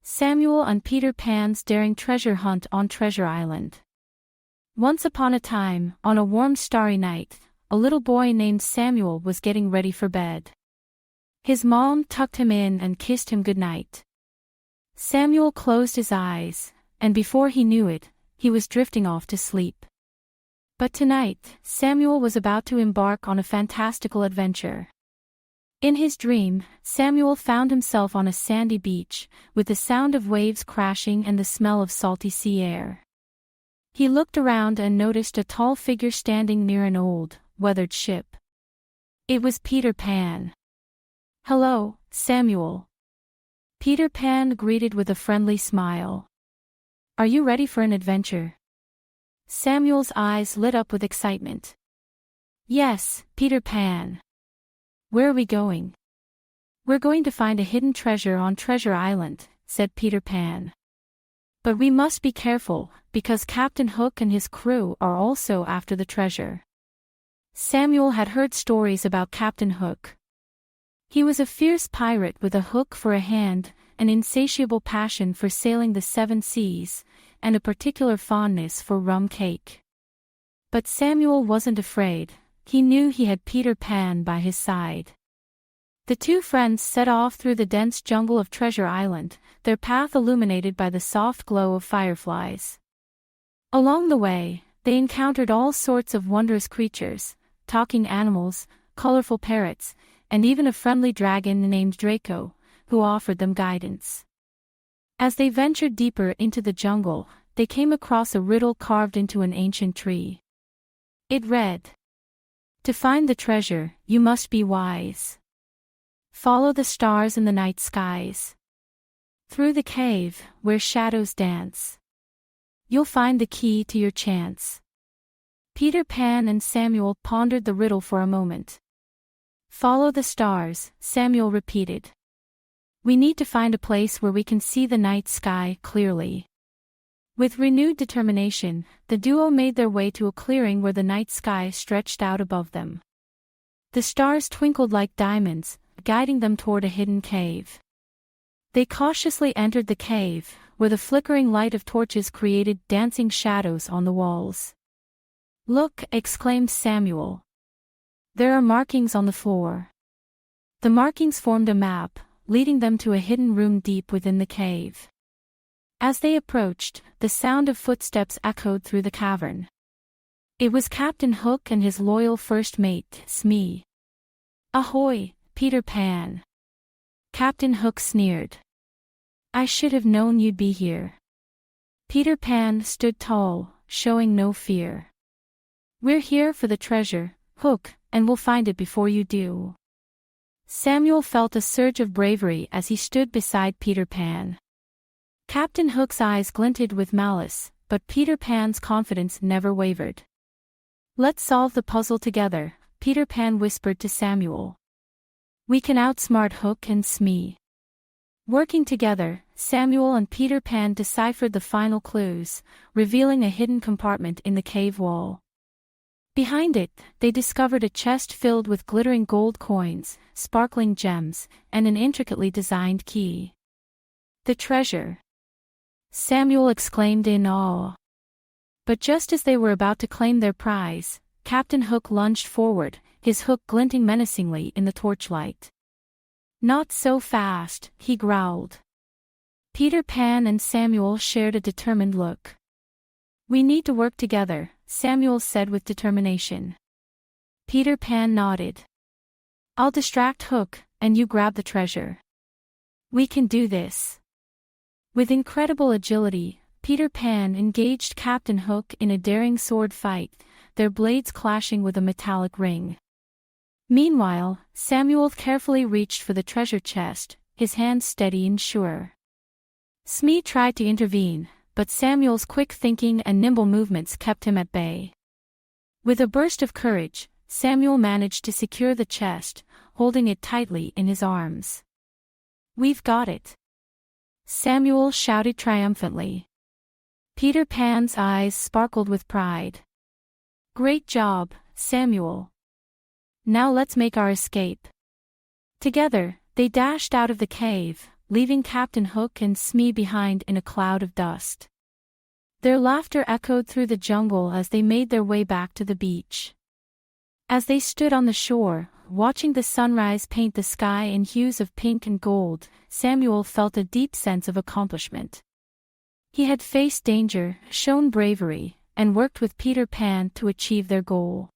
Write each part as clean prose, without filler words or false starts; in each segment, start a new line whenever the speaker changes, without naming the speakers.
Samuel and Peter Pan's daring treasure hunt on Treasure Island. Once upon a time, on a warm starry night, a little boy named Samuel was getting ready for bed. His mom tucked him in and kissed him goodnight. Samuel closed his eyes, and before he knew it, he was drifting off to sleep. But tonight, Samuel was about to embark on a fantastical adventure. In his dream, Samuel found himself on a sandy beach, with the sound of waves crashing and the smell of salty sea air. He looked around and noticed a tall figure standing near an old, weathered ship. It was Peter Pan. "Hello, Samuel." Peter Pan greeted with a friendly smile. "Are you ready for an adventure?" Samuel's eyes lit up with excitement. "Yes, Peter Pan." "Where are we going?" "We're going to find a hidden treasure on Treasure Island," said Peter Pan. "But we must be careful, because Captain Hook and his crew are also after the treasure." Samuel had heard stories about Captain Hook. He was a fierce pirate with a hook for a hand, an insatiable passion for sailing the seven seas, and a particular fondness for rum cake. But Samuel wasn't afraid. He knew he had Peter Pan by his side. The two friends set off through the dense jungle of Treasure Island, their path illuminated by the soft glow of fireflies. Along the way, they encountered all sorts of wondrous creatures, talking animals, colorful parrots, and even a friendly dragon named Draco, who offered them guidance. As they ventured deeper into the jungle, they came across a riddle carved into an ancient tree. It read, "To find the treasure, you must be wise. Follow the stars in the night skies. Through the cave, where shadows dance, you'll find the key to your chance." Peter Pan and Samuel pondered the riddle for a moment. "Follow the stars," Samuel repeated. "We need to find a place where we can see the night sky clearly." With renewed determination, the duo made their way to a clearing where the night sky stretched out above them. The stars twinkled like diamonds, guiding them toward a hidden cave. They cautiously entered the cave, where the flickering light of torches created dancing shadows on the walls. "Look!" exclaimed Samuel. "There are markings on the floor." The markings formed a map, leading them to a hidden room deep within the cave. As they approached, the sound of footsteps echoed through the cavern. It was Captain Hook and his loyal first mate, Smee. "Ahoy, Peter Pan!" Captain Hook sneered. "I should have known you'd be here." Peter Pan stood tall, showing no fear. "We're here for the treasure, Hook, and we'll find it before you do." Samuel felt a surge of bravery as he stood beside Peter Pan. Captain Hook's eyes glinted with malice, but Peter Pan's confidence never wavered. "Let's solve the puzzle together," Peter Pan whispered to Samuel. "We can outsmart Hook and Smee." Working together, Samuel and Peter Pan deciphered the final clues, revealing a hidden compartment in the cave wall. Behind it, they discovered a chest filled with glittering gold coins, sparkling gems, and an intricately designed key. "The treasure!" Samuel exclaimed in awe. But just as they were about to claim their prize, Captain Hook lunged forward, his hook glinting menacingly in the torchlight. "Not so fast," he growled. Peter Pan and Samuel shared a determined look. "We need to work together," Samuel said with determination. Peter Pan nodded. "I'll distract Hook, and you grab the treasure. We can do this." With incredible agility, Peter Pan engaged Captain Hook in a daring sword fight, their blades clashing with a metallic ring. Meanwhile, Samuel carefully reached for the treasure chest, his hands steady and sure. Smee tried to intervene, but Samuel's quick thinking and nimble movements kept him at bay. With a burst of courage, Samuel managed to secure the chest, holding it tightly in his arms. "We've got it!" Samuel shouted triumphantly. Peter Pan's eyes sparkled with pride. "Great job, Samuel. Now let's make our escape." Together, they dashed out of the cave, leaving Captain Hook and Smee behind in a cloud of dust. Their laughter echoed through the jungle as they made their way back to the beach. As they stood on the shore, watching the sunrise paint the sky in hues of pink and gold, Samuel felt a deep sense of accomplishment. He had faced danger, shown bravery, and worked with Peter Pan to achieve their goal.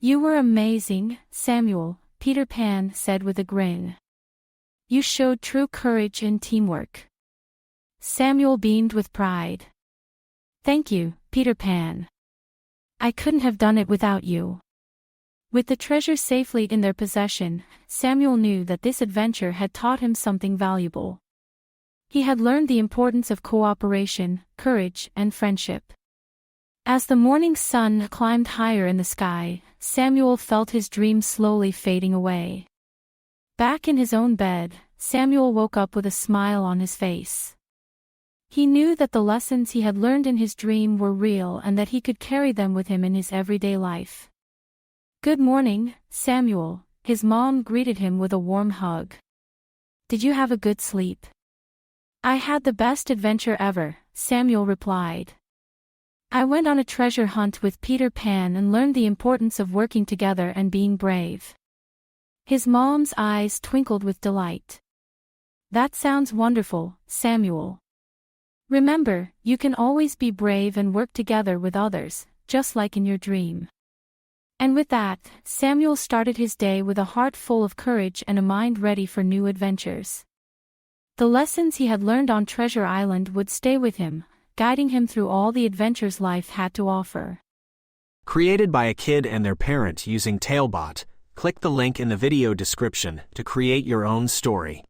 "You were amazing, Samuel," Peter Pan said with a grin. "You showed true courage and teamwork." Samuel beamed with pride. "Thank you, Peter Pan. I couldn't have done it without you." With the treasure safely in their possession, Samuel knew that this adventure had taught him something valuable. He had learned the importance of cooperation, courage, and friendship. As the morning sun climbed higher in the sky, Samuel felt his dream slowly fading away. Back in his own bed, Samuel woke up with a smile on his face. He knew that the lessons he had learned in his dream were real and that he could carry them with him in his everyday life. "Good morning, Samuel," his mom greeted him with a warm hug. "Did you have a good sleep?" "I had the best adventure ever," Samuel replied. "I went on a treasure hunt with Peter Pan and learned the importance of working together and being brave." His mom's eyes twinkled with delight. "That sounds wonderful, Samuel. Remember, you can always be brave and work together with others, just like in your dream." And with that, Samuel started his day with a heart full of courage and a mind ready for new adventures. The lessons he had learned on Treasure Island would stay with him, guiding him through all the adventures life had to offer.
Created by a kid and their parent using Talebot, click the link in the video description to create your own story.